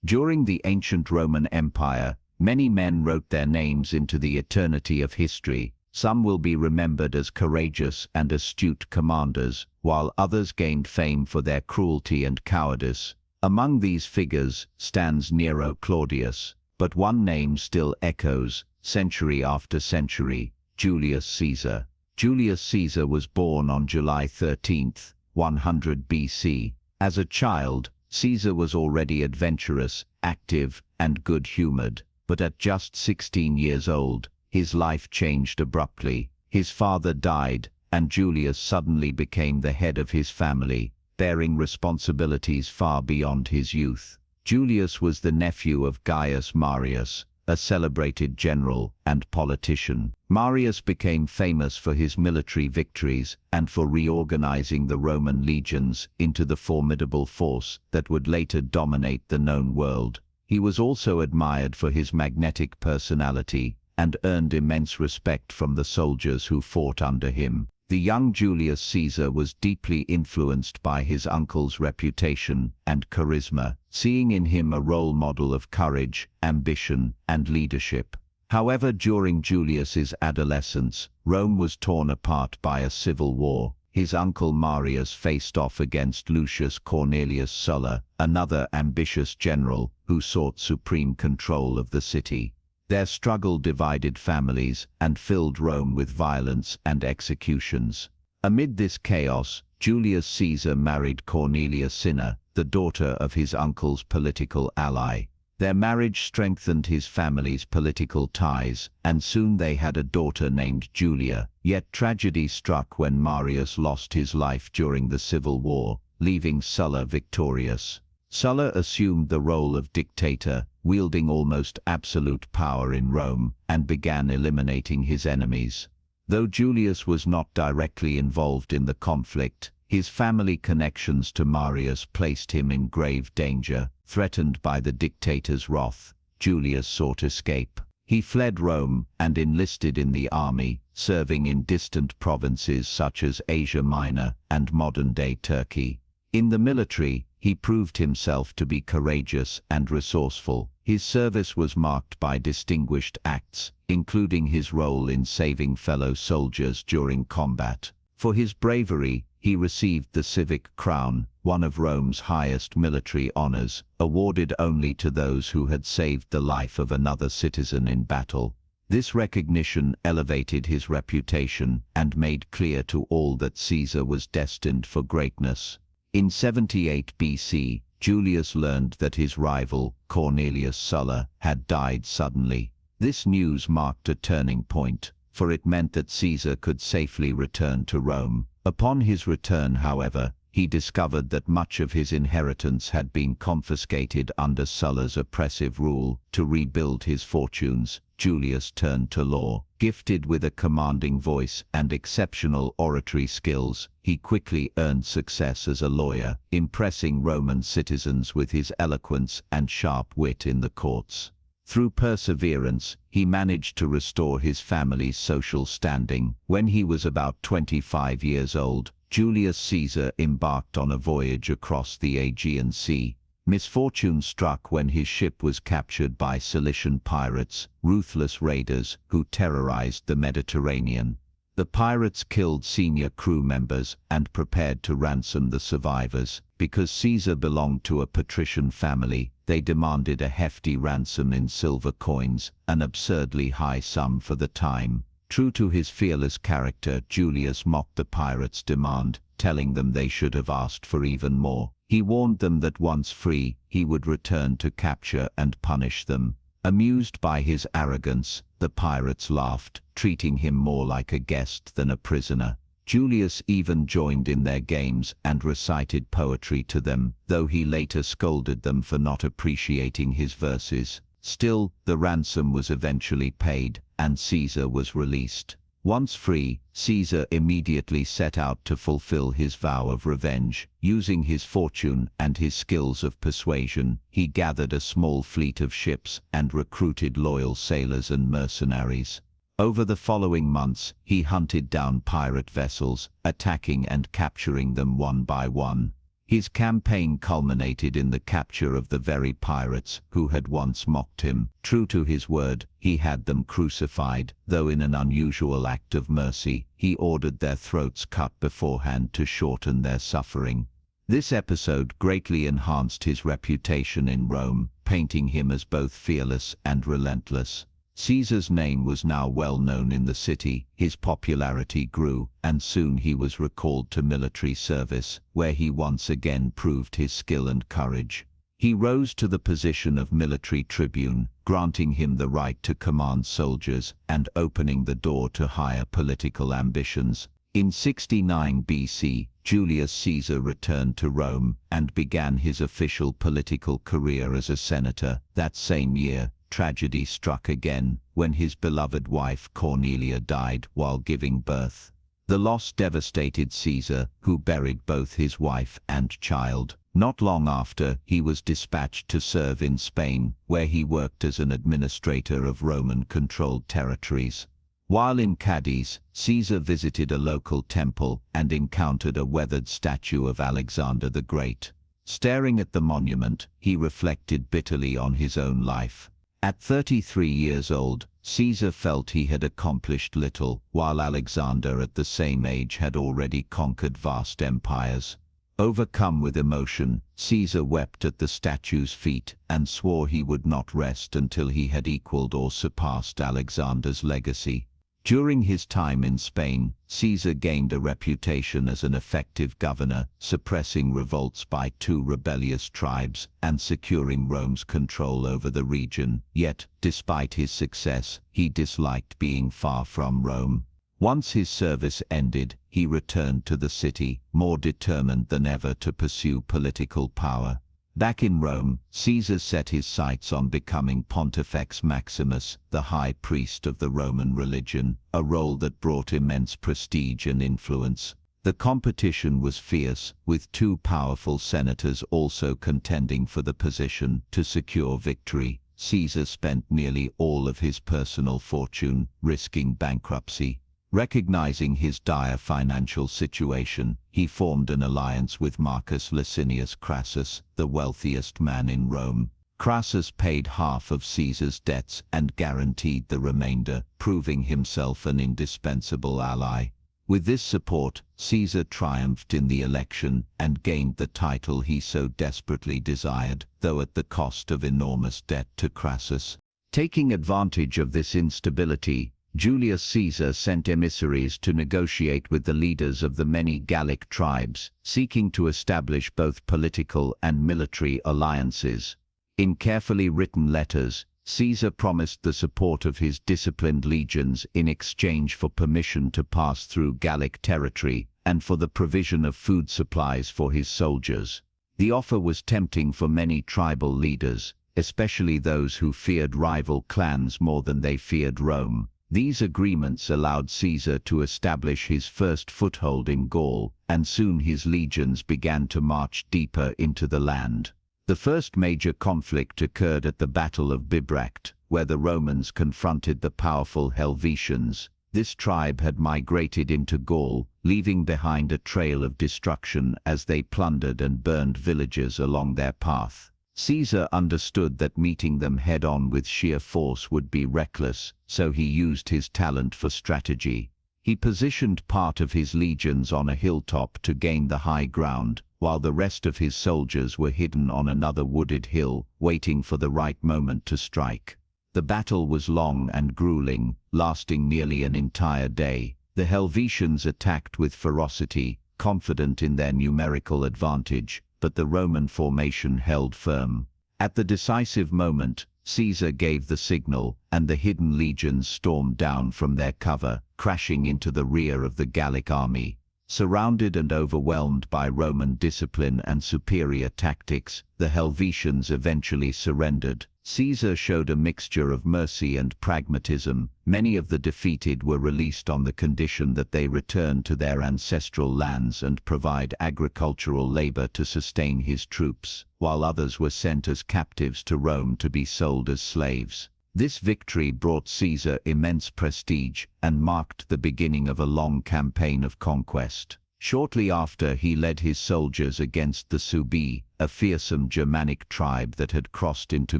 During the ancient Roman Empire, many men wrote their names into the eternity of history. Some will be remembered as courageous and astute commanders, while others gained fame for their cruelty and cowardice. Among these figures stands Nero Claudius, but one name still echoes, century after century: Julius Caesar. Julius Caesar was born on July 13, 100 BC. As a child, Caesar was already adventurous, active, and good-humored, but at just 16 years old, his life changed abruptly. His father died, and Julius suddenly became the head of his family, bearing responsibilities far beyond his youth. Julius was the nephew of Gaius Marius, a celebrated general and politician. Marius became famous for his military victories and for reorganizing the Roman legions into the formidable force that would later dominate the known world. He was also admired for his magnetic personality and earned immense respect from the soldiers who fought under him. The young Julius Caesar was deeply influenced by his uncle's reputation and charisma, seeing in him a role model of courage, ambition, and leadership. However, during Julius's adolescence, Rome was torn apart by a civil war. His uncle Marius faced off against Lucius Cornelius Sulla, another ambitious general who sought supreme control of the city. Their struggle divided families and filled Rome with violence and executions. Amid this chaos, Julius Caesar married Cornelia Cinna, the daughter of his uncle's political ally. Their marriage strengthened his family's political ties, and soon they had a daughter named Julia. Yet tragedy struck when Marius lost his life during the civil war, leaving Sulla victorious. Sulla assumed the role of dictator, wielding almost absolute power in Rome, and began eliminating his enemies. Though Julius was not directly involved in the conflict, his family connections to Marius placed him in grave danger. Threatened by the dictator's wrath, Julius sought escape. He fled Rome and enlisted in the army, serving in distant provinces such as Asia Minor and modern-day Turkey. In the military, he proved himself to be courageous and resourceful. His service was marked by distinguished acts, including his role in saving fellow soldiers during combat. For his bravery, he received the Civic Crown, one of Rome's highest military honors, awarded only to those who had saved the life of another citizen in battle. This recognition elevated his reputation and made clear to all that Caesar was destined for greatness. In 78 BC, Julius learned that his rival, Cornelius Sulla, had died suddenly. This news marked a turning point, for it meant that Caesar could safely return to Rome. Upon his return, however, he discovered that much of his inheritance had been confiscated under Sulla's oppressive rule. To rebuild his fortunes, Julius turned to law. Gifted with a commanding voice and exceptional oratory skills, he quickly earned success as a lawyer, impressing Roman citizens with his eloquence and sharp wit in the courts. Through perseverance, he managed to restore his family's social standing. When he was about 25 years old, Julius Caesar embarked on a voyage across the Aegean Sea. Misfortune struck when his ship was captured by Cilician pirates, ruthless raiders who terrorized the Mediterranean. The pirates killed senior crew members and prepared to ransom the survivors. Because Caesar belonged to a patrician family, they demanded a hefty ransom in silver coins, an absurdly high sum for the time. True to his fearless character, Julius mocked the pirates' demand, telling them they should have asked for even more. He warned them that once free, he would return to capture and punish them. Amused by his arrogance, the pirates laughed, treating him more like a guest than a prisoner. Julius even joined in their games and recited poetry to them, though he later scolded them for not appreciating his verses. Still, the ransom was eventually paid, and Caesar was released. Once free, Caesar immediately set out to fulfill his vow of revenge. Using his fortune and his skills of persuasion, he gathered a small fleet of ships and recruited loyal sailors and mercenaries. Over the following months, he hunted down pirate vessels, attacking and capturing them one by one. His campaign culminated in the capture of the very pirates who had once mocked him. True to his word, he had them crucified, though in an unusual act of mercy, he ordered their throats cut beforehand to shorten their suffering. This episode greatly enhanced his reputation in Rome, painting him as both fearless and relentless. Caesar's name was now well known in the city, his popularity grew, and soon he was recalled to military service, where he once again proved his skill and courage. He rose to the position of military tribune, granting him the right to command soldiers and opening the door to higher political ambitions. In 69 BC, Julius Caesar returned to Rome and began his official political career as a senator. That same year, tragedy struck again when his beloved wife Cornelia died while giving birth. The loss devastated Caesar, who buried both his wife and child. Not long after, he was dispatched to serve in Spain, where he worked as an administrator of Roman-controlled territories. While in Cadiz, Caesar visited a local temple and encountered a weathered statue of Alexander the Great. Staring at the monument, he reflected bitterly on his own life. At 33 years old, Caesar felt he had accomplished little, while Alexander at the same age had already conquered vast empires. Overcome with emotion, Caesar wept at the statue's feet and swore he would not rest until he had equaled or surpassed Alexander's legacy. During his time in Spain, Caesar gained a reputation as an effective governor, suppressing revolts by two rebellious tribes and securing Rome's control over the region. Yet, despite his success, he disliked being far from Rome. Once his service ended, he returned to the city, more determined than ever to pursue political power. Back in Rome, Caesar set his sights on becoming Pontifex Maximus, the high priest of the Roman religion, a role that brought immense prestige and influence. The competition was fierce, with two powerful senators also contending for the position. To secure victory, Caesar spent nearly all of his personal fortune, risking bankruptcy. Recognizing his dire financial situation, he formed an alliance with Marcus Licinius Crassus, the wealthiest man in Rome. Crassus paid half of Caesar's debts and guaranteed the remainder, proving himself an indispensable ally. With this support, Caesar triumphed in the election and gained the title he so desperately desired, though at the cost of enormous debt to Crassus. Taking advantage of this instability, Julius Caesar sent emissaries to negotiate with the leaders of the many Gallic tribes, seeking to establish both political and military alliances. In carefully written letters, Caesar promised the support of his disciplined legions in exchange for permission to pass through Gallic territory and for the provision of food supplies for his soldiers. The offer was tempting for many tribal leaders, especially those who feared rival clans more than they feared Rome. These agreements allowed Caesar to establish his first foothold in Gaul, and soon his legions began to march deeper into the land. The first major conflict occurred at the Battle of Bibracte, where the Romans confronted the powerful Helvetians. This tribe had migrated into Gaul, leaving behind a trail of destruction as they plundered and burned villages along their path. Caesar understood that meeting them head-on with sheer force would be reckless, so he used his talent for strategy. He positioned part of his legions on a hilltop to gain the high ground, while the rest of his soldiers were hidden on another wooded hill, waiting for the right moment to strike. The battle was long and grueling, lasting nearly an entire day. The Helvetians attacked with ferocity, confident in their numerical advantage, but the Roman formation held firm. At the decisive moment, Caesar gave the signal, and the hidden legions stormed down from their cover, crashing into the rear of the Gallic army. Surrounded and overwhelmed by Roman discipline and superior tactics, the Helvetians eventually surrendered. Caesar showed a mixture of mercy and pragmatism. Many of the defeated were released on the condition that they return to their ancestral lands and provide agricultural labor to sustain his troops, while others were sent as captives to Rome to be sold as slaves. This victory brought Caesar immense prestige and marked the beginning of a long campaign of conquest. Shortly after, he led his soldiers against the Suebi, a fearsome Germanic tribe that had crossed into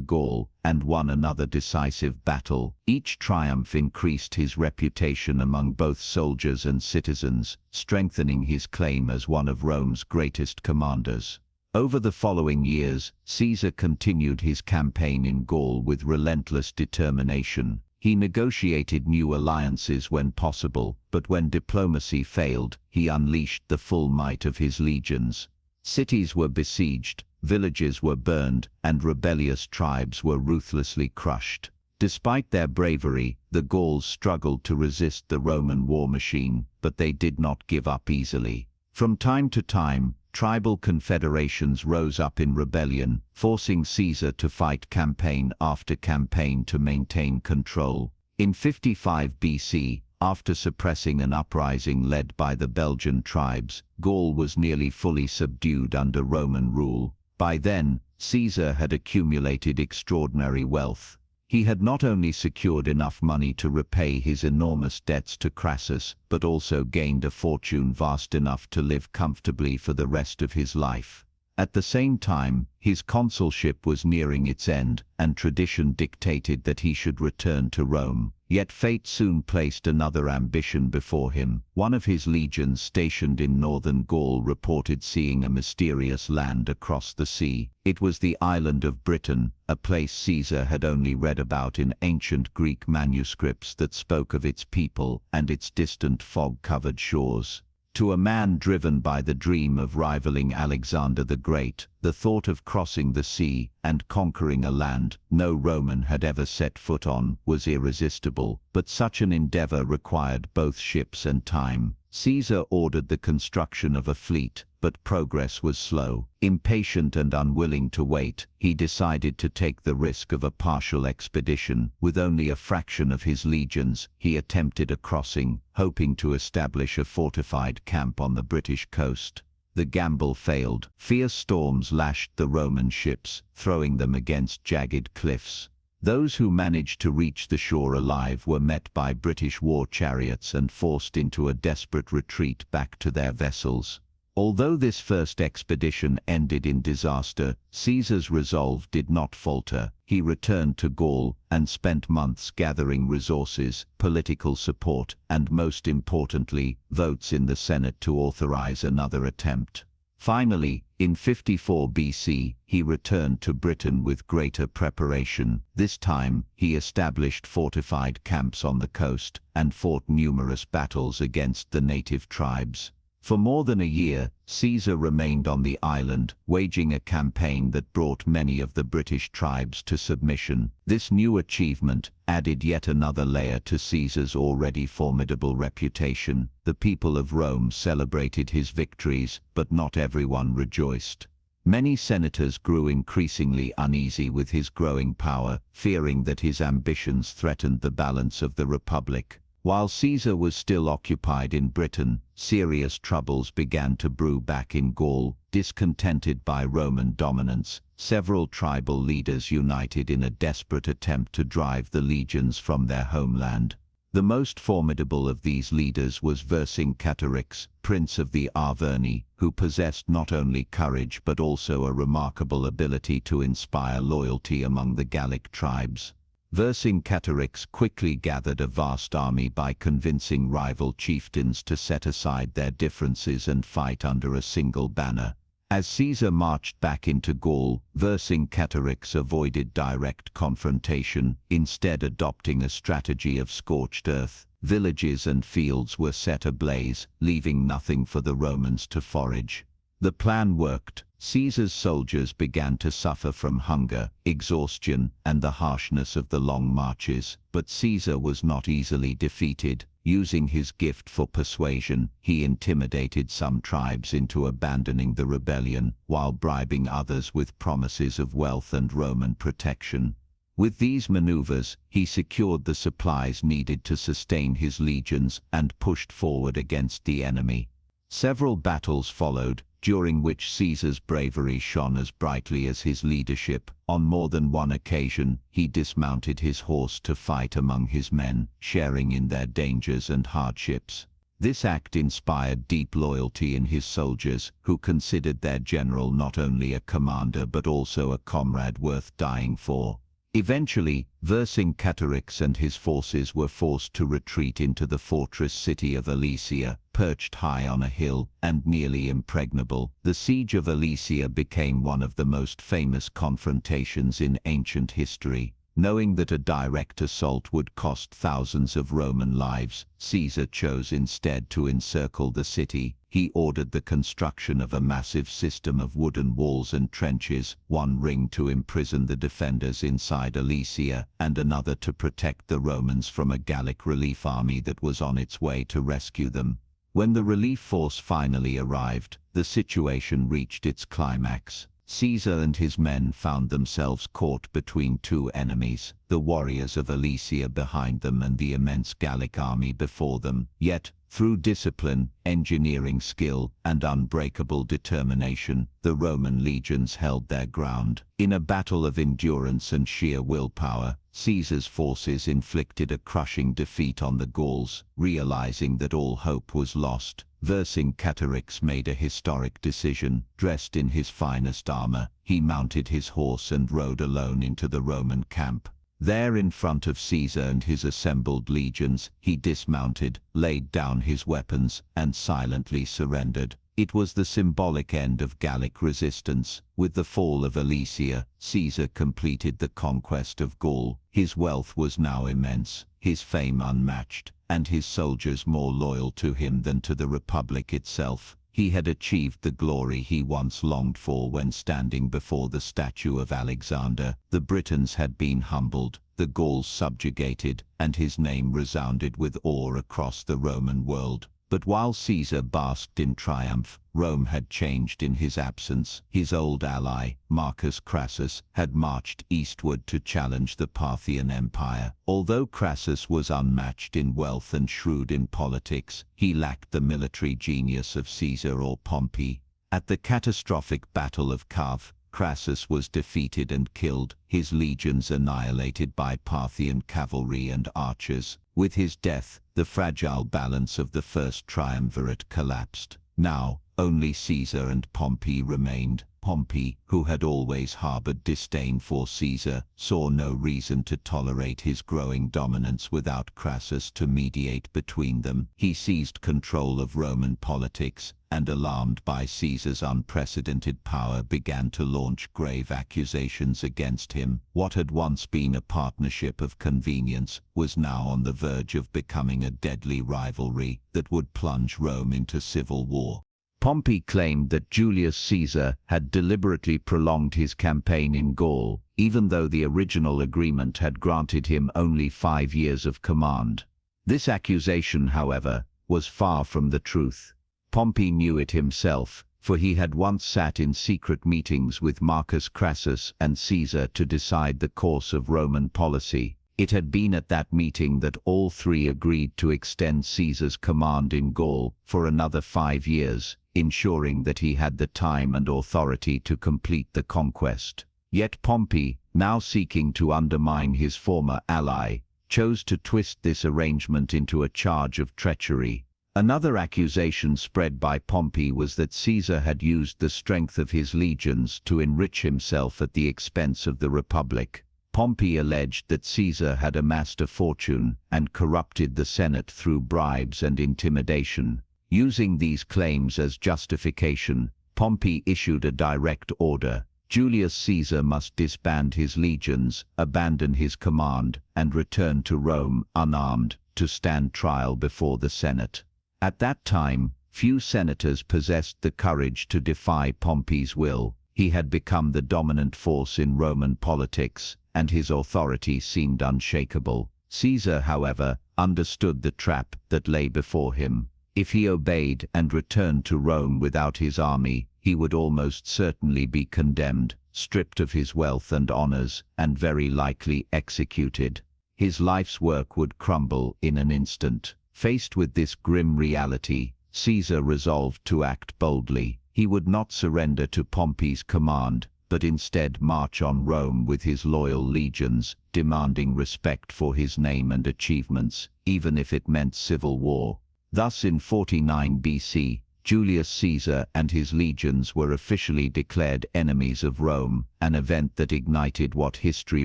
Gaul, and won another decisive battle. Each triumph increased his reputation among both soldiers and citizens, strengthening his claim as one of Rome's greatest commanders. Over the following years, Caesar continued his campaign in Gaul with relentless determination. He negotiated new alliances when possible, but when diplomacy failed, he unleashed the full might of his legions. Cities were besieged, villages were burned, and rebellious tribes were ruthlessly crushed. Despite their bravery, the Gauls struggled to resist the Roman war machine, but they did not give up easily. From time to time, tribal confederations rose up in rebellion, forcing Caesar to fight campaign after campaign to maintain control. In 55 BC, after suppressing an uprising led by the Belgian tribes, Gaul was nearly fully subdued under Roman rule. By then, Caesar had accumulated extraordinary wealth. He had not only secured enough money to repay his enormous debts to Crassus, but also gained a fortune vast enough to live comfortably for the rest of his life. At the same time, his consulship was nearing its end, and tradition dictated that he should return to Rome. Yet fate soon placed another ambition before him. One of his legions stationed in northern Gaul reported seeing a mysterious land across the sea. It was the island of Britain, a place Caesar had only read about in ancient Greek manuscripts that spoke of its people and its distant fog-covered shores. To a man driven by the dream of rivaling Alexander the Great, the thought of crossing the sea and conquering a land no Roman had ever set foot on was irresistible, but such an endeavor required both ships and time. Caesar ordered the construction of a fleet, but progress was slow. Impatient and unwilling to wait, he decided to take the risk of a partial expedition. With only a fraction of his legions, he attempted a crossing, hoping to establish a fortified camp on the British coast. The gamble failed. Fierce storms lashed the Roman ships, throwing them against jagged cliffs. Those who managed to reach the shore alive were met by British war chariots and forced into a desperate retreat back to their vessels. Although this first expedition ended in disaster, Caesar's resolve did not falter. He returned to Gaul and spent months gathering resources, political support, and most importantly, votes in the Senate to authorize another attempt. Finally, in 54 BC, he returned to Britain with greater preparation. This time, he established fortified camps on the coast and fought numerous battles against the native tribes. For more than a year, Caesar remained on the island, waging a campaign that brought many of the British tribes to submission. This new achievement added yet another layer to Caesar's already formidable reputation. The people of Rome celebrated his victories, but not everyone rejoiced. Many senators grew increasingly uneasy with his growing power, fearing that his ambitions threatened the balance of the Republic. While Caesar was still occupied in Britain, serious troubles began to brew back in Gaul. Discontented by Roman dominance, several tribal leaders united in a desperate attempt to drive the legions from their homeland. The most formidable of these leaders was Vercingetorix, prince of the Arverni, who possessed not only courage but also a remarkable ability to inspire loyalty among the Gallic tribes. Vercingetorix quickly gathered a vast army by convincing rival chieftains to set aside their differences and fight under a single banner. As Caesar marched back into Gaul, Vercingetorix avoided direct confrontation, instead adopting a strategy of scorched earth. Villages and fields were set ablaze, leaving nothing for the Romans to forage. The plan worked. Caesar's soldiers began to suffer from hunger, exhaustion, and the harshness of the long marches, but Caesar was not easily defeated. Using his gift for persuasion, he intimidated some tribes into abandoning the rebellion, while bribing others with promises of wealth and Roman protection. With these maneuvers, he secured the supplies needed to sustain his legions and pushed forward against the enemy. Several battles followed, during which Caesar's bravery shone as brightly as his leadership. On more than one occasion, he dismounted his horse to fight among his men, sharing in their dangers and hardships. This act inspired deep loyalty in his soldiers, who considered their general not only a commander but also a comrade worth dying for. Eventually, Vercingetorix and his forces were forced to retreat into the fortress city of Alesia, perched high on a hill and nearly impregnable. The siege of Alesia became one of the most famous confrontations in ancient history. Knowing that a direct assault would cost thousands of Roman lives, Caesar chose instead to encircle the city. He ordered the construction of a massive system of wooden walls and trenches, one ring to imprison the defenders inside Alesia, and another to protect the Romans from a Gallic relief army that was on its way to rescue them. When the relief force finally arrived, the situation reached its climax. Caesar and his men found themselves caught between two enemies, the warriors of Alesia behind them and the immense Gallic army before them. Yet, through discipline, engineering skill, and unbreakable determination, the Roman legions held their ground. In a battle of endurance and sheer willpower, Caesar's forces inflicted a crushing defeat on the Gauls. Realizing that all hope was lost, Vercingetorix made a historic decision. Dressed in his finest armor, he mounted his horse and rode alone into the Roman camp. There, in front of Caesar and his assembled legions, he dismounted, laid down his weapons, and silently surrendered. It was the symbolic end of Gallic resistance. With the fall of Alesia, Caesar completed the conquest of Gaul. His wealth was now immense, his fame unmatched, and his soldiers more loyal to him than to the Republic itself. He had achieved the glory he once longed for when standing before the statue of Alexander. The Britons had been humbled, the Gauls subjugated, and his name resounded with awe across the Roman world. But while Caesar basked in triumph, Rome had changed in his absence. His old ally, Marcus Crassus, had marched eastward to challenge the Parthian Empire. Although Crassus was unmatched in wealth and shrewd in politics, he lacked the military genius of Caesar or Pompey. At the catastrophic Battle of Cave, Crassus was defeated and killed, his legions annihilated by Parthian cavalry and archers. With his death, the fragile balance of the First Triumvirate collapsed. Now, only Caesar and Pompey remained. Pompey, who had always harbored disdain for Caesar, saw no reason to tolerate his growing dominance without Crassus to mediate between them. He seized control of Roman politics, and alarmed by Caesar's unprecedented power began to launch grave accusations against him. What had once been a partnership of convenience was now on the verge of becoming a deadly rivalry that would plunge Rome into civil war. Pompey claimed that Julius Caesar had deliberately prolonged his campaign in Gaul, even though the original agreement had granted him only 5 years of command. This accusation, however, was far from the truth. Pompey knew it himself, for he had once sat in secret meetings with Marcus Crassus and Caesar to decide the course of Roman policy. It had been at that meeting that all three agreed to extend Caesar's command in Gaul for another 5 years, ensuring that he had the time and authority to complete the conquest. Yet Pompey, now seeking to undermine his former ally, chose to twist this arrangement into a charge of treachery. Another accusation spread by Pompey was that Caesar had used the strength of his legions to enrich himself at the expense of the Republic. Pompey alleged that Caesar had amassed a fortune and corrupted the Senate through bribes and intimidation. Using these claims as justification, Pompey issued a direct order. Julius Caesar must disband his legions, abandon his command, and return to Rome unarmed to stand trial before the Senate. At that time, few senators possessed the courage to defy Pompey's will. He had become the dominant force in Roman politics, and his authority seemed unshakable. Caesar, however, understood the trap that lay before him. If he obeyed and returned to Rome without his army, he would almost certainly be condemned, stripped of his wealth and honors, and very likely executed. His life's work would crumble in an instant. Faced with this grim reality, Caesar resolved to act boldly. He would not surrender to Pompey's command, but instead march on Rome with his loyal legions, demanding respect for his name and achievements, even if it meant civil war. Thus in 49 BC, Julius Caesar and his legions were officially declared enemies of Rome, an event that ignited what history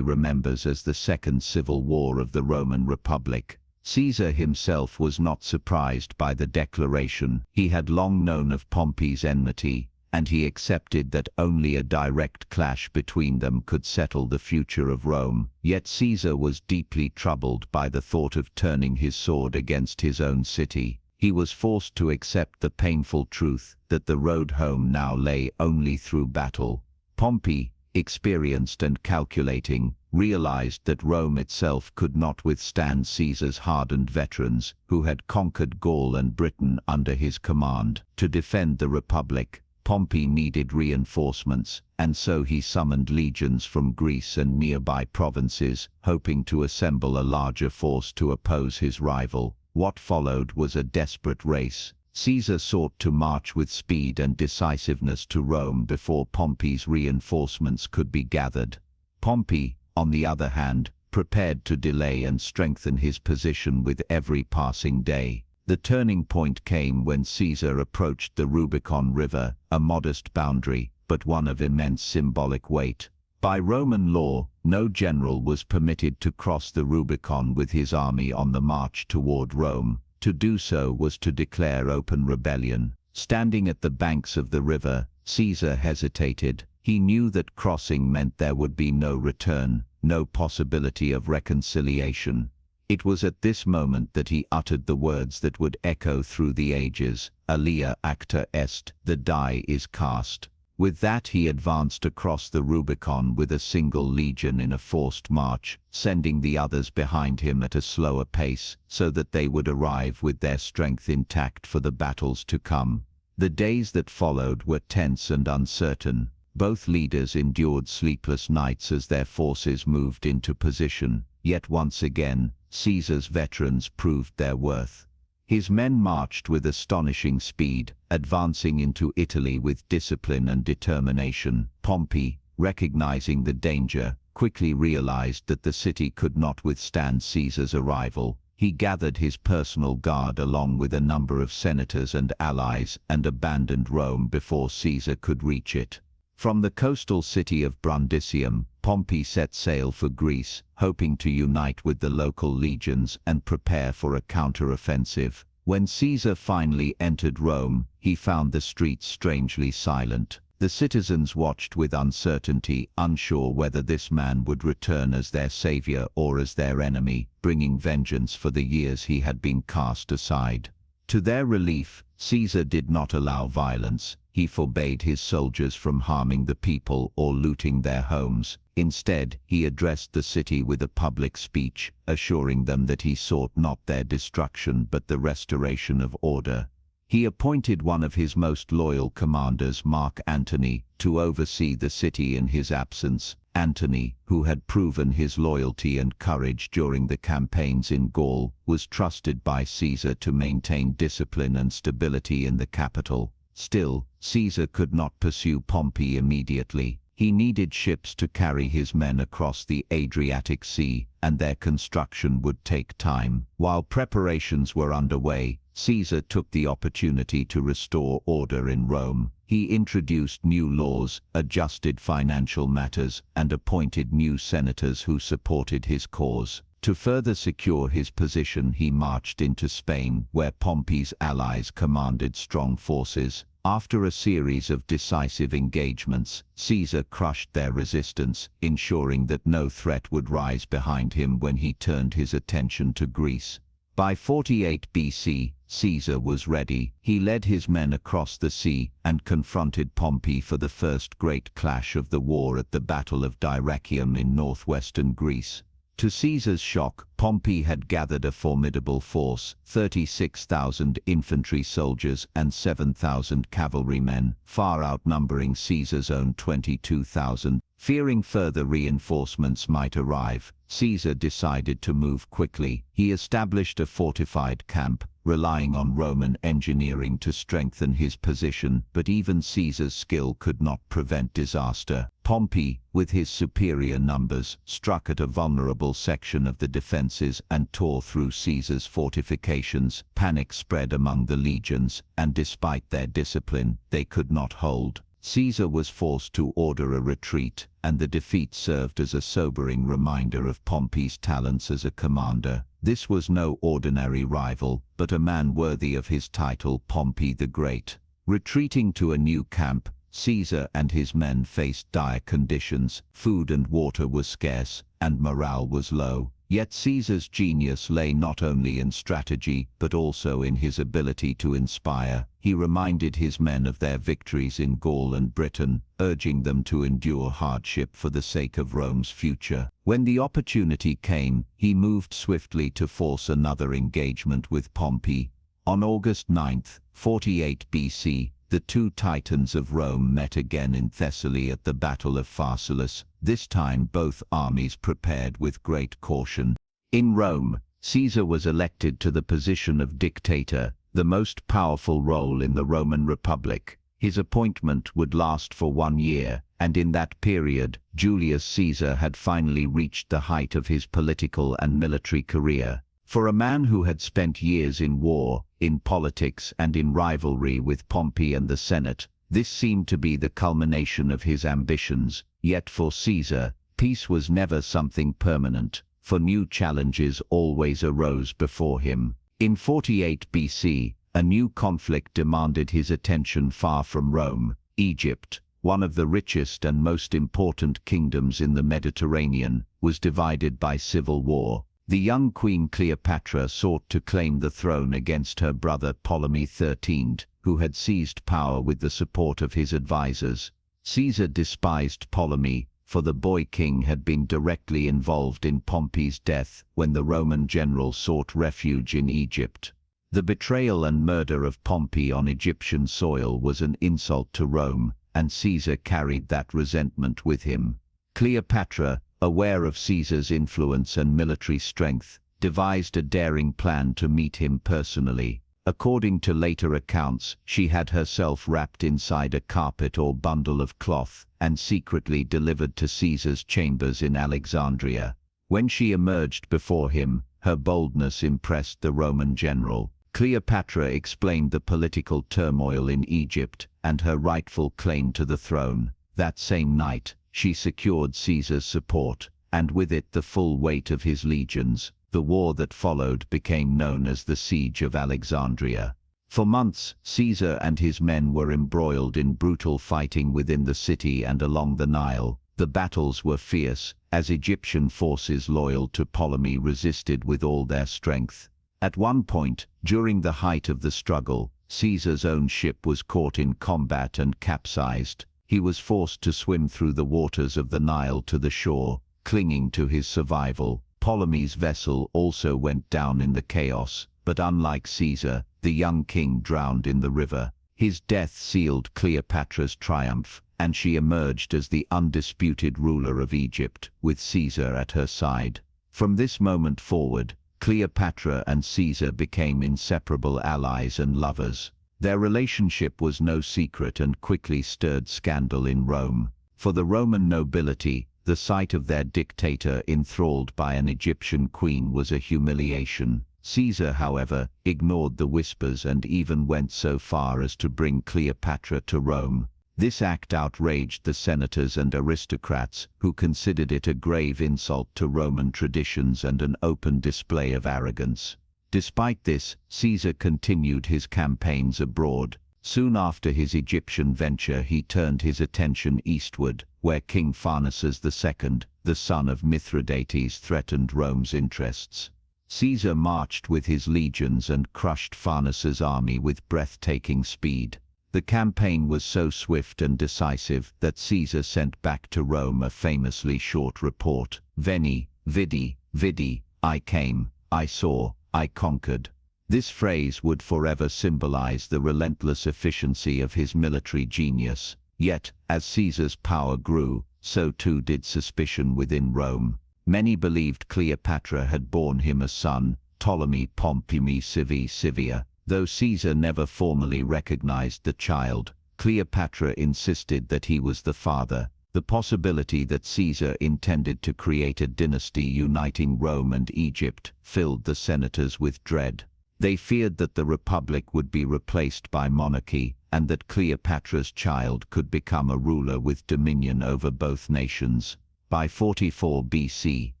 remembers as the Second Civil War of the Roman Republic. Caesar himself was not surprised by the declaration. He had long known of Pompey's enmity, and he accepted that only a direct clash between them could settle the future of Rome. Yet Caesar was deeply troubled by the thought of turning his sword against his own city. He was forced to accept the painful truth that the road home now lay only through battle. Pompey, experienced and calculating, realized that Rome itself could not withstand Caesar's hardened veterans, who had conquered Gaul and Britain under his command. To defend the Republic, Pompey needed reinforcements, and so he summoned legions from Greece and nearby provinces, hoping to assemble a larger force to oppose his rival. What followed was a desperate race. Caesar sought to march with speed and decisiveness to Rome before Pompey's reinforcements could be gathered. Pompey, on the other hand, prepared to delay and strengthen his position with every passing day. The turning point came when Caesar approached the Rubicon River, a modest boundary, but one of immense symbolic weight. By Roman law, no general was permitted to cross the Rubicon with his army on the march toward Rome. To do so was to declare open rebellion. Standing at the banks of the river, Caesar hesitated. He knew that crossing meant there would be no return, no possibility of reconciliation. It was at this moment that he uttered the words that would echo through the ages: "Alia acta est," the die is cast. With that he advanced across the Rubicon with a single legion in a forced march, sending the others behind him at a slower pace, so that they would arrive with their strength intact for the battles to come. The days that followed were tense and uncertain. Both leaders endured sleepless nights as their forces moved into position. Yet once again, Caesar's veterans proved their worth. His men marched with astonishing speed, advancing into Italy with discipline and determination. Pompey, recognizing the danger, quickly realized that the city could not withstand Caesar's arrival. He gathered his personal guard along with a number of senators and allies and abandoned Rome before Caesar could reach it. From the coastal city of Brundisium, Pompey set sail for Greece, hoping to unite with the local legions and prepare for a counter-offensive. When Caesar finally entered Rome, he found the streets strangely silent. The citizens watched with uncertainty, unsure whether this man would return as their savior or as their enemy, bringing vengeance for the years he had been cast aside. To their relief, Caesar did not allow violence. He forbade his soldiers from harming the people or looting their homes. Instead, he addressed the city with a public speech, assuring them that he sought not their destruction but the restoration of order. He appointed one of his most loyal commanders, Mark Antony, to oversee the city in his absence. Antony, who had proven his loyalty and courage during the campaigns in Gaul, was trusted by Caesar to maintain discipline and stability in the capital. Still, Caesar could not pursue Pompey immediately. He needed ships to carry his men across the Adriatic Sea, and their construction would take time. While preparations were underway, Caesar took the opportunity to restore order in Rome. He introduced new laws, adjusted financial matters, and appointed new senators who supported his cause. To further secure his position, he marched into Spain, where Pompey's allies commanded strong forces. After a series of decisive engagements, Caesar crushed their resistance, ensuring that no threat would rise behind him when he turned his attention to Greece. By 48 BC, Caesar was ready. He led his men across the sea and confronted Pompey for the first great clash of the war at the Battle of Dyrrhachium in northwestern Greece. To Caesar's shock, Pompey had gathered a formidable force, 36,000 infantry soldiers and 7,000 cavalrymen, far outnumbering Caesar's own 22,000. Fearing further reinforcements might arrive, Caesar decided to move quickly. He established a fortified camp, relying on Roman engineering to strengthen his position, but even Caesar's skill could not prevent disaster. Pompey, with his superior numbers, struck at a vulnerable section of the defenses and tore through Caesar's fortifications. Panic spread among the legions, and despite their discipline, they could not hold. Caesar was forced to order a retreat, and the defeat served as a sobering reminder of Pompey's talents as a commander. This was no ordinary rival, but a man worthy of his title, Pompey the Great. Retreating to a new camp, Caesar and his men faced dire conditions. Food and water were scarce, and morale was low. Yet Caesar's genius lay not only in strategy, but also in his ability to inspire. He reminded his men of their victories in Gaul and Britain, urging them to endure hardship for the sake of Rome's future. When the opportunity came, he moved swiftly to force another engagement with Pompey. On August 9, 48 BC, the two titans of Rome met again in Thessaly at the Battle of Pharsalus. This time both armies prepared with great caution. In Rome, Caesar was elected to the position of dictator, the most powerful role in the Roman Republic. His appointment would last for 1 year, and in that period, Julius Caesar had finally reached the height of his political and military career. For a man who had spent years in war, in politics, and in rivalry with Pompey and the Senate, this seemed to be the culmination of his ambitions. Yet for Caesar, peace was never something permanent, for new challenges always arose before him. In 48 BC, a new conflict demanded his attention far from Rome. Egypt, one of the richest and most important kingdoms in the Mediterranean, was divided by civil war. The young Queen Cleopatra sought to claim the throne against her brother Ptolemy XIII, who had seized power with the support of his advisors. Caesar despised Ptolemy, for the boy king had been directly involved in Pompey's death when the Roman general sought refuge in Egypt. The betrayal and murder of Pompey on Egyptian soil was an insult to Rome, and Caesar carried that resentment with him. Cleopatra, aware of Caesar's influence and military strength, devised a daring plan to meet him personally. According to later accounts, she had herself wrapped inside a carpet or bundle of cloth and secretly delivered to Caesar's chambers in Alexandria. When she emerged before him, her boldness impressed the Roman general. Cleopatra explained the political turmoil in Egypt and her rightful claim to the throne. That same night, she secured Caesar's support, and with it the full weight of his legions. The war that followed became known as the Siege of Alexandria. For months, Caesar and his men were embroiled in brutal fighting within the city and along the Nile. The battles were fierce, as Egyptian forces loyal to Ptolemy resisted with all their strength. At one point, during the height of the struggle, Caesar's own ship was caught in combat and capsized. He was forced to swim through the waters of the Nile to the shore, clinging to his survival. Ptolemy's vessel also went down in the chaos, but unlike Caesar, the young king drowned in the river. His death sealed Cleopatra's triumph, and she emerged as the undisputed ruler of Egypt, with Caesar at her side. From this moment forward, Cleopatra and Caesar became inseparable allies and lovers. Their relationship was no secret and quickly stirred scandal in Rome. For the Roman nobility, the sight of their dictator enthralled by an Egyptian queen was a humiliation. Caesar, however, ignored the whispers and even went so far as to bring Cleopatra to Rome. This act outraged the senators and aristocrats, who considered it a grave insult to Roman traditions and an open display of arrogance. Despite this, Caesar continued his campaigns abroad. Soon after his Egyptian venture, he turned his attention eastward, where King Pharnaces II, the son of Mithridates, threatened Rome's interests. Caesar marched with his legions and crushed Pharnaces' army with breathtaking speed. The campaign was so swift and decisive that Caesar sent back to Rome a famously short report: Veni, vidi, vidi, I came, I saw, I conquered. This phrase would forever symbolize the relentless efficiency of his military genius. Yet, as Caesar's power grew, so too did suspicion within Rome. Many believed Cleopatra had borne him a son, Ptolemy Pompey Civi Civia. Though Caesar never formally recognized the child, Cleopatra insisted that he was the father. The possibility that Caesar intended to create a dynasty uniting Rome and Egypt filled the senators with dread. They feared that the republic would be replaced by monarchy, and that Cleopatra's child could become a ruler with dominion over both nations. By 44 BC,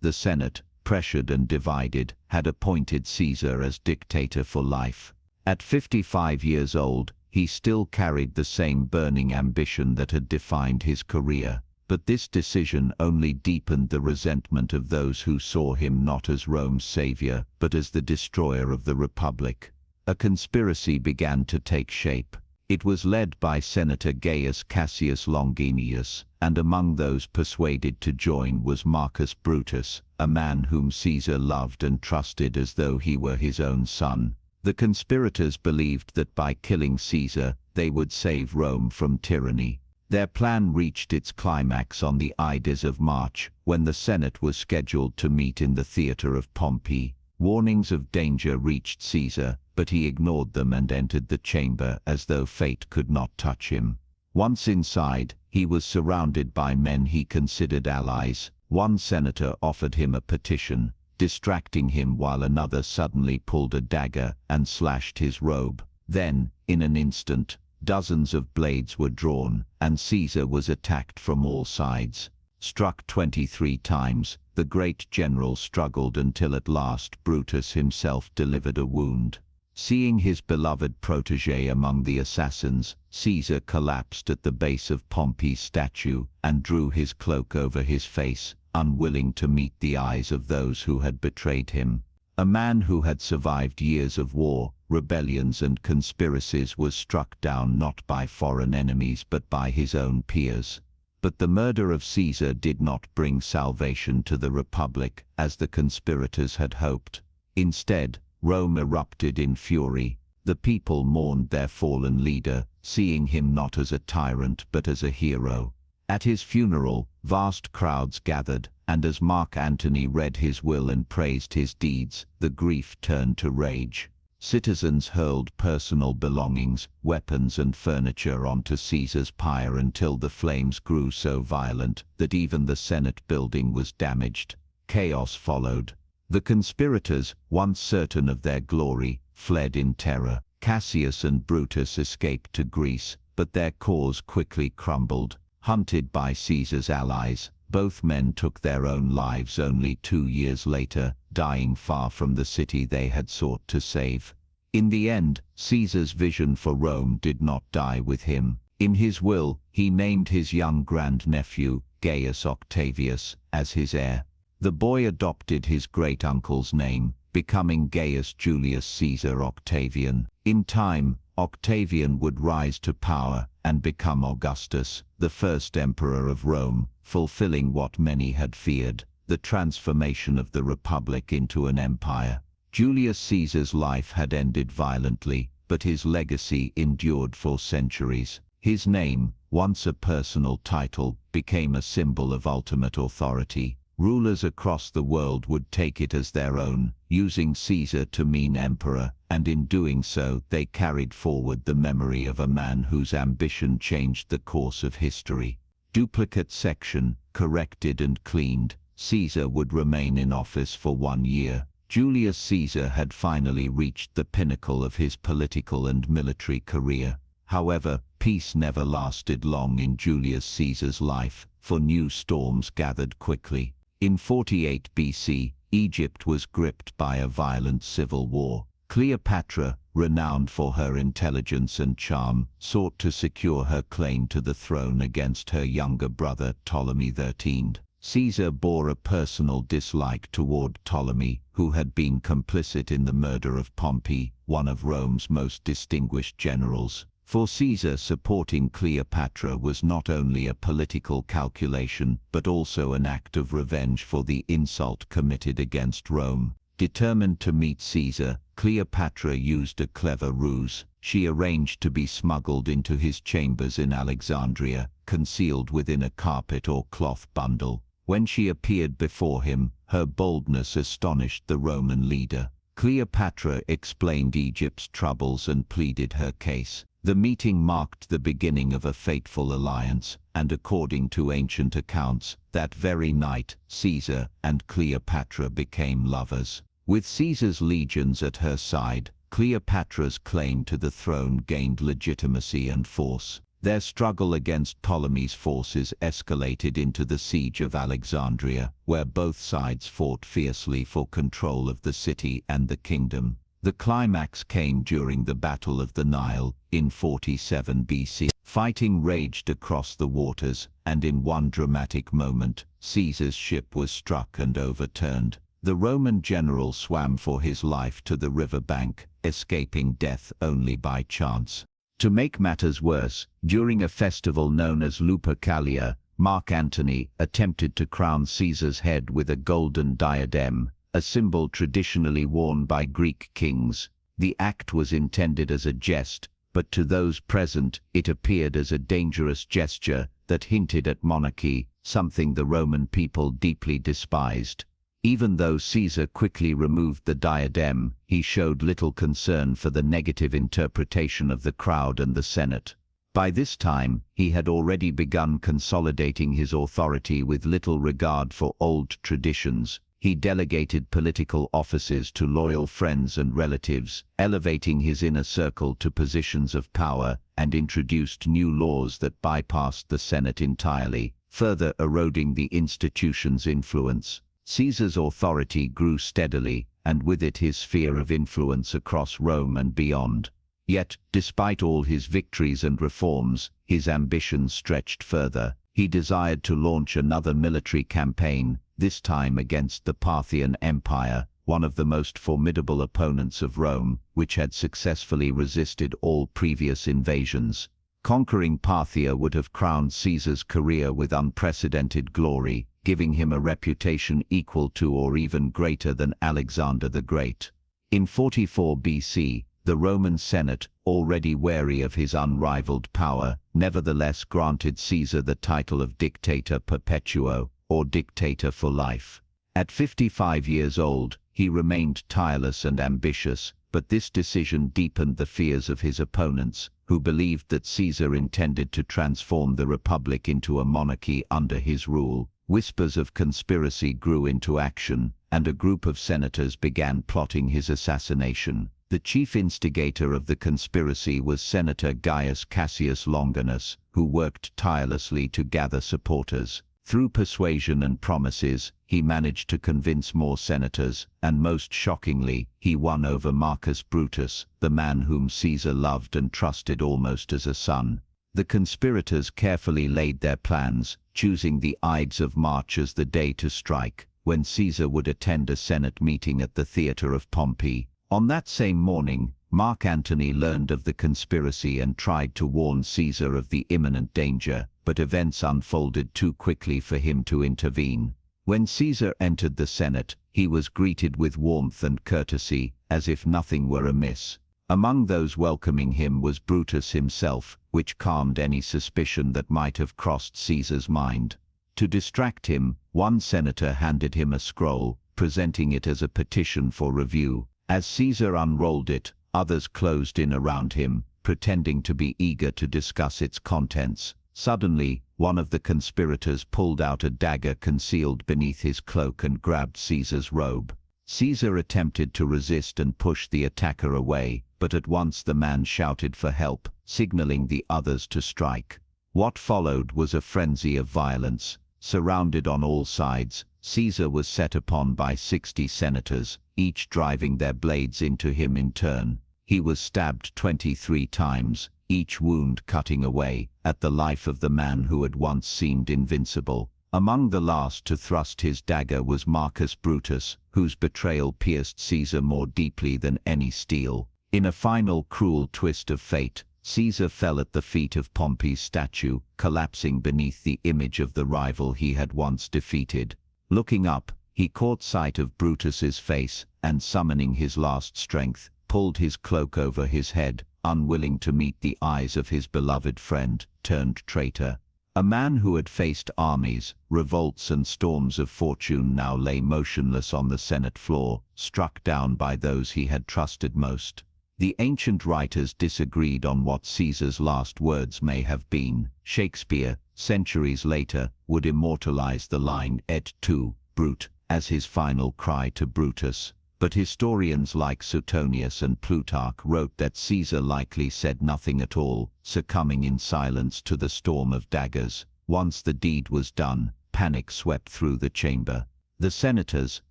the Senate, pressured and divided, had appointed Caesar as dictator for life. At 55 years old, he still carried the same burning ambition that had defined his career. But this decision only deepened the resentment of those who saw him not as Rome's savior, but as the destroyer of the Republic. A conspiracy began to take shape. It was led by Senator Gaius Cassius Longinus, and among those persuaded to join was Marcus Brutus, a man whom Caesar loved and trusted as though he were his own son. The conspirators believed that by killing Caesar, they would save Rome from tyranny. Their plan reached its climax on the Ides of March, when the Senate was scheduled to meet in the theater of Pompey. Warnings of danger reached Caesar, but he ignored them and entered the chamber as though fate could not touch him. Once inside, he was surrounded by men he considered allies. One senator offered him a petition, distracting him while another suddenly pulled a dagger and slashed his robe. Then, in an instant, dozens of blades were drawn, and Caesar was attacked from all sides. Struck 23 times, the great general struggled until at last Brutus himself delivered a wound. Seeing his beloved protege among the assassins, Caesar collapsed at the base of Pompey's statue and drew his cloak over his face, unwilling to meet the eyes of those who had betrayed him. A man who had survived years of war, rebellions and conspiracies was struck down not by foreign enemies but by his own peers. But the murder of Caesar did not bring salvation to the Republic, as the conspirators had hoped. Instead, Rome erupted in fury. The people mourned their fallen leader, seeing him not as a tyrant but as a hero. At his funeral, vast crowds gathered, and as Mark Antony read his will and praised his deeds, the grief turned to rage. Citizens hurled personal belongings, weapons and furniture onto Caesar's pyre until the flames grew so violent that even the Senate building was damaged. Chaos followed. The conspirators, once certain of their glory, fled in terror. Cassius and Brutus escaped to Greece, but their cause quickly crumbled. Hunted by Caesar's allies, both men took their own lives only 2 years later, dying far from the city they had sought to save. In the end, Caesar's vision for Rome did not die with him. In his will, he named his young grandnephew, Gaius Octavius, as his heir. The boy adopted his great-uncle's name, becoming Gaius Julius Caesar Octavian. In time, Octavian would rise to power and become Augustus, the first emperor of Rome, fulfilling what many had feared, the transformation of the Republic into an empire. Julius Caesar's life had ended violently, but his legacy endured for centuries. His name, once a personal title, became a symbol of ultimate authority. Rulers across the world would take it as their own, using Caesar to mean emperor, and in doing so they carried forward the memory of a man whose ambition changed the course of history. Duplicate section, corrected and cleaned. Caesar would remain in office for 1 year. Julius Caesar had finally reached the pinnacle of his political and military career. However, peace never lasted long in Julius Caesar's life, for new storms gathered quickly. In 48 BC, Egypt was gripped by a violent civil war. Cleopatra, renowned for her intelligence and charm, sought to secure her claim to the throne against her younger brother Ptolemy XIII. Caesar bore a personal dislike toward Ptolemy, who had been complicit in the murder of Pompey, one of Rome's most distinguished generals. For Caesar, supporting Cleopatra was not only a political calculation, but also an act of revenge for the insult committed against Rome. Determined to meet Caesar, Cleopatra used a clever ruse. She arranged to be smuggled into his chambers in Alexandria, concealed within a carpet or cloth bundle. When she appeared before him, her boldness astonished the Roman leader. Cleopatra explained Egypt's troubles and pleaded her case. The meeting marked the beginning of a fateful alliance, and according to ancient accounts, that very night, Caesar and Cleopatra became lovers. With Caesar's legions at her side, Cleopatra's claim to the throne gained legitimacy and force. Their struggle against Ptolemy's forces escalated into the siege of Alexandria, where both sides fought fiercely for control of the city and the kingdom. The climax came during the Battle of the Nile, in 47 BC. Fighting raged across the waters, and in one dramatic moment, Caesar's ship was struck and overturned. The Roman general swam for his life to the river bank, escaping death only by chance. To make matters worse, during a festival known as Lupercalia, Mark Antony attempted to crown Caesar's head with a golden diadem, a symbol traditionally worn by Greek kings. The act was intended as a jest, but to those present it appeared as a dangerous gesture that hinted at monarchy, something the Roman people deeply despised. Even though Caesar quickly removed the diadem, he showed little concern for the negative interpretation of the crowd and the Senate. By this time, he had already begun consolidating his authority with little regard for old traditions. He delegated political offices to loyal friends and relatives, elevating his inner circle to positions of power, and introduced new laws that bypassed the Senate entirely, further eroding the institution's influence. Caesar's authority grew steadily, and with it his sphere of influence across Rome and beyond. Yet, despite all his victories and reforms, his ambitions stretched further. He desired to launch another military campaign, this time against the Parthian Empire, one of the most formidable opponents of Rome, which had successfully resisted all previous invasions. Conquering Parthia would have crowned Caesar's career with unprecedented glory, giving him a reputation equal to or even greater than Alexander the Great. In 44 BC, the Roman Senate, already wary of his unrivaled power, nevertheless granted Caesar the title of Dictator Perpetuo, or Dictator for life. At 55 years old, he remained tireless and ambitious, but this decision deepened the fears of his opponents, who believed that Caesar intended to transform the Republic into a monarchy under his rule. Whispers of conspiracy grew into action, and a group of senators began plotting his assassination. The chief instigator of the conspiracy was Senator Gaius Cassius Longinus, who worked tirelessly to gather supporters. Through persuasion and promises, he managed to convince more senators, and most shockingly, he won over Marcus Brutus, the man whom Caesar loved and trusted almost as a son. The conspirators carefully laid their plans, choosing the Ides of March as the day to strike, when Caesar would attend a Senate meeting at the theater of Pompey. On that same morning, Mark Antony learned of the conspiracy and tried to warn Caesar of the imminent danger, but events unfolded too quickly for him to intervene. When Caesar entered the Senate, he was greeted with warmth and courtesy, as if nothing were amiss. Among those welcoming him was Brutus himself, which calmed any suspicion that might have crossed Caesar's mind. To distract him, one senator handed him a scroll, presenting it as a petition for review. As Caesar unrolled it, others closed in around him, pretending to be eager to discuss its contents. Suddenly, one of the conspirators pulled out a dagger concealed beneath his cloak and grabbed Caesar's robe. Caesar attempted to resist and push the attacker away, but at once the man shouted for help, signaling the others to strike. What followed was a frenzy of violence. Surrounded on all sides, Caesar was set upon by 60 senators, each driving their blades into him in turn. He was stabbed 23 times, each wound cutting away at the life of the man who had once seemed invincible. Among the last to thrust his dagger was Marcus Brutus, whose betrayal pierced Caesar more deeply than any steel. In a final cruel twist of fate, Caesar fell at the feet of Pompey's statue, collapsing beneath the image of the rival he had once defeated. Looking up, he caught sight of Brutus's face, and summoning his last strength, pulled his cloak over his head, unwilling to meet the eyes of his beloved friend turned traitor. A man who had faced armies, revolts and storms of fortune now lay motionless on the Senate floor, struck down by those he had trusted most. The ancient writers disagreed on what Caesar's last words may have been. Shakespeare, centuries later, would immortalize the line "Et tu, Brute" as his final cry to Brutus. But historians like Suetonius and Plutarch wrote that Caesar likely said nothing at all, succumbing in silence to the storm of daggers. Once the deed was done, panic swept through the chamber. The senators,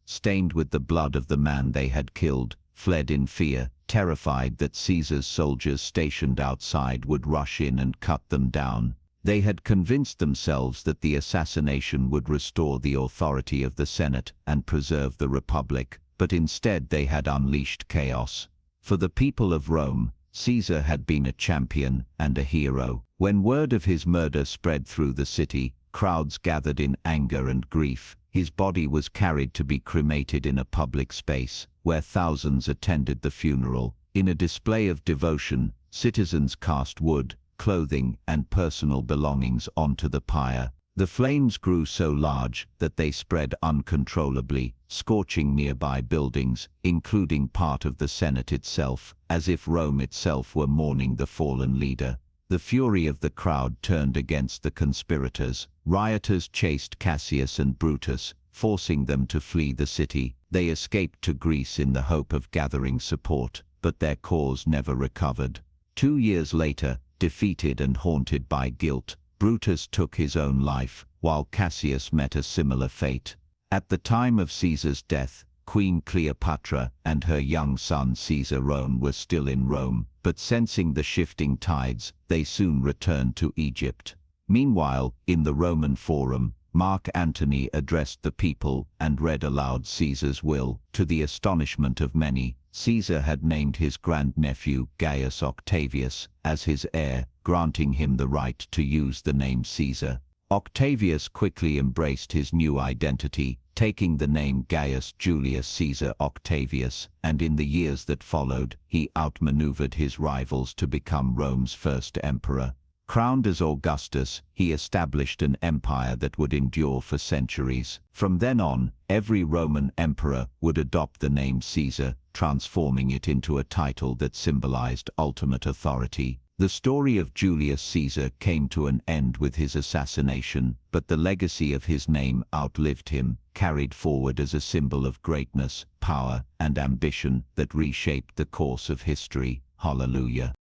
stained with the blood of the man they had killed, fled in fear, terrified that Caesar's soldiers stationed outside would rush in and cut them down. They had convinced themselves that the assassination would restore the authority of the Senate and preserve the Republic. But instead they had unleashed chaos. For the people of Rome, Caesar had been a champion and a hero. When word of his murder spread through the city, crowds gathered in anger and grief. His body was carried to be cremated in a public space, where thousands attended the funeral. In a display of devotion, citizens cast wood, clothing, and personal belongings onto the pyre. The flames grew so large that they spread uncontrollably, scorching nearby buildings, including part of the Senate itself, as if Rome itself were mourning the fallen leader. The fury of the crowd turned against the conspirators. Rioters chased Cassius and Brutus, forcing them to flee the city. They escaped to Greece in the hope of gathering support, but their cause never recovered. 2 years later, defeated and haunted by guilt, Brutus took his own life, while Cassius met a similar fate. At the time of Caesar's death, Queen Cleopatra and her young son Caesar were still in Rome, but sensing the shifting tides, they soon returned to Egypt. Meanwhile, in the Roman Forum, Mark Antony addressed the people and read aloud Caesar's will. To the astonishment of many, Caesar had named his grandnephew Gaius Octavius as his heir, granting him the right to use the name Caesar. Octavius quickly embraced his new identity, taking the name Gaius Julius Caesar Octavius, and in the years that followed, he outmaneuvered his rivals to become Rome's first emperor. Crowned as Augustus, he established an empire that would endure for centuries. From then on, every Roman emperor would adopt the name Caesar, transforming it into a title that symbolized ultimate authority. The story of Julius Caesar came to an end with his assassination, but the legacy of his name outlived him, carried forward as a symbol of greatness, power, and ambition that reshaped the course of history. Hallelujah.